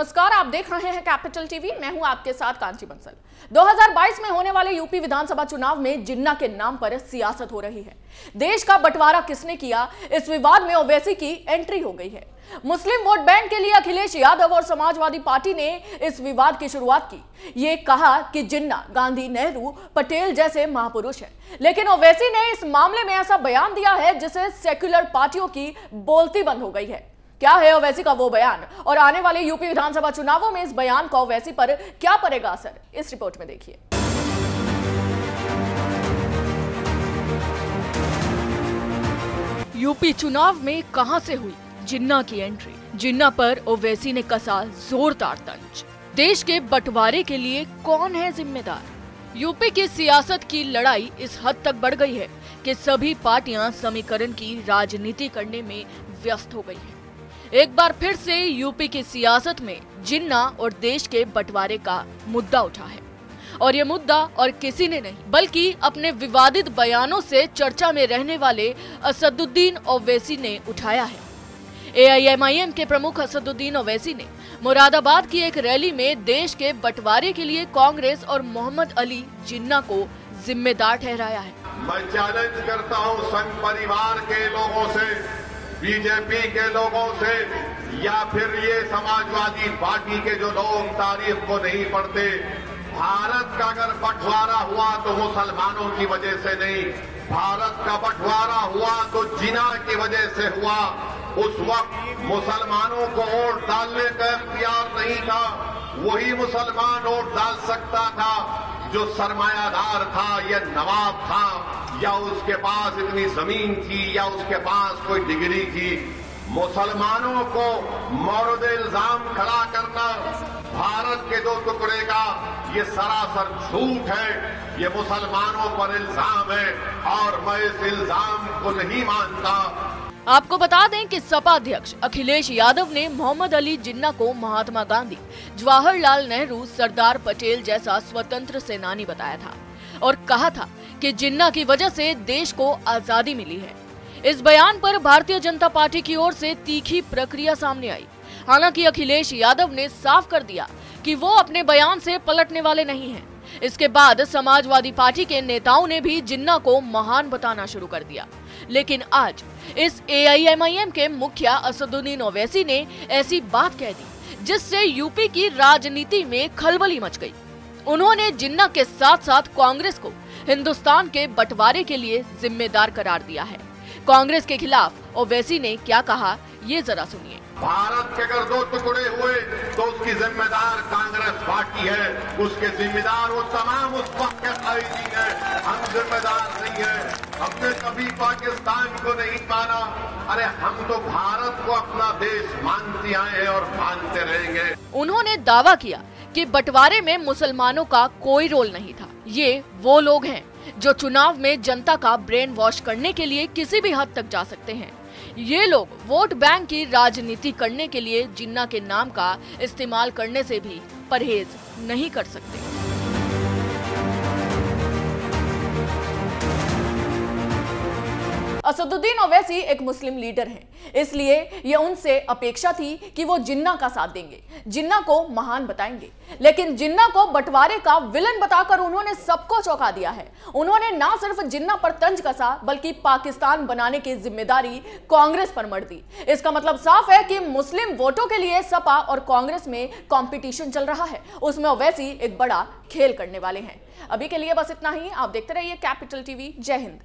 नमस्कार, आप देख रहे हैं कैपिटल टीवी। मैं हूं आपके साथ कांची बंसल। 2022 में होने वाले यूपी विधानसभा चुनाव में जिन्ना के नाम पर सियासत हो रही है। देश का बंटवारा किसने किया, इस विवाद में ओवैसी की एंट्री हो गई है। मुस्लिम वोट बैंक के लिए अखिलेश यादव और समाजवादी पार्टी ने इस विवाद की शुरुआत की। ये कहा कि जिन्ना गांधी, नेहरू, पटेल जैसे महापुरुष हैं, लेकिन ओवैसी ने इस मामले में ऐसा बयान दिया है जिससे सेक्युलर पार्टियों की बोलती बंद हो गई है। क्या है ओवैसी का वो बयान और आने वाले यूपी विधानसभा चुनावों में इस बयान का ओवैसी पर क्या पड़ेगा असर, इस रिपोर्ट में देखिए। यूपी चुनाव में कहां से हुई जिन्ना की एंट्री। जिन्ना पर ओवैसी ने कसा जोरदार तंज। देश के बंटवारे के लिए कौन है जिम्मेदार। यूपी की सियासत की लड़ाई इस हद तक बढ़ गई है कि सभी पार्टियां समीकरण की राजनीति करने में व्यस्त हो गई हैं। एक बार फिर से यूपी की सियासत में जिन्ना और देश के बंटवारे का मुद्दा उठा है और ये मुद्दा और किसी ने नहीं बल्कि अपने विवादित बयानों से चर्चा में रहने वाले असदुद्दीन ओवैसी ने उठाया है। एआईएमआईएम के प्रमुख असदुद्दीन ओवैसी ने मुरादाबाद की एक रैली में देश के बंटवारे के लिए कांग्रेस और मोहम्मद अली जिन्ना को जिम्मेदार ठहराया है। मैं चैलेंज करता हूं संघ परिवार के लोगों से, बीजेपी के लोगों से, या फिर ये समाजवादी पार्टी के जो लोग तारीख को नहीं पढ़ते, भारत का अगर बंटवारा हुआ तो मुसलमानों की वजह से नहीं, भारत का बंटवारा हुआ तो जिन्ना की वजह से हुआ। उस वक्त मुसलमानों को वोट डालने का इख्तियार नहीं था, वही मुसलमान वोट डाल सकता था जो सरमायादार था या नवाब था या उसके पास इतनी जमीन थी या उसके पास कोई डिग्री थी। मुसलमानों को मौरद इल्जाम खड़ा करना भारत के दो टुकड़े का ये सरासर झूठ है, ये मुसलमानों पर इल्जाम है और मैं इस इल्जाम को नहीं मानता। आपको बता दें कि सपा अध्यक्ष अखिलेश यादव ने मोहम्मद अली जिन्ना को महात्मा गांधी, जवाहरलाल नेहरू, सरदार पटेल जैसा स्वतंत्र सेनानी बताया था और कहा था कि जिन्ना की वजह से देश को आजादी मिली है। इस बयान पर भारतीय जनता पार्टी की ओर से तीखी प्रक्रिया सामने आई। हालांकि अखिलेश यादव ने साफ कर दिया कि वो अपने बयान से पलटने वाले नहीं हैं। इसके बाद समाजवादी पार्टी के नेताओं ने भी जिन्ना को महान बताना शुरू कर दिया। लेकिन आज इस एआईएमआईएम के मुखिया असदुद्दीन ओवैसी ने ऐसी बात कह दी जिससे यूपी की राजनीति में खलबली मच गई। उन्होंने जिन्ना के साथ साथ कांग्रेस को हिंदुस्तान के बंटवारे के लिए जिम्मेदार करार दिया है। कांग्रेस के खिलाफ ओवैसी ने क्या कहा, ये जरा सुनिए। भारत के अगर दो टुकड़े हुए तो उसकी जिम्मेदार कांग्रेस पार्टी है, उसके जिम्मेदार वो तमाम उस वक्त के कायदीन है। हम जिम्मेदार नहीं है, हमने कभी पाकिस्तान को नहीं माना। अरे हम तो भारत को अपना देश मानते आए हैं और मानते रहेंगे। उन्होंने दावा किया कि बंटवारे में मुसलमानों का कोई रोल नहीं था। ये वो लोग हैं जो चुनाव में जनता का ब्रेन वॉश करने के लिए किसी भी हद तक जा सकते हैं। ये लोग वोट बैंक की राजनीति करने के लिए जिन्ना के नाम का इस्तेमाल करने से भी परहेज नहीं कर सकते। असदुद्दीन ओवैसी एक मुस्लिम लीडर हैं, इसलिए ये उनसे अपेक्षा थी कि वो जिन्ना का साथ देंगे, जिन्ना को महान बताएंगे। लेकिन जिन्ना को बंटवारे का विलन बताकर उन्होंने सबको चौंका दिया है। उन्होंने ना सिर्फ जिन्ना पर तंज कसा बल्कि पाकिस्तान बनाने की जिम्मेदारी कांग्रेस पर मढ़ दी। इसका मतलब साफ है कि मुस्लिम वोटों के लिए सपा और कांग्रेस में कंपटीशन चल रहा है, उसमें ओवैसी एक बड़ा खेल करने वाले हैं। अभी के लिए बस इतना ही। आप देखते रहिए कैपिटल टीवी। जय हिंद।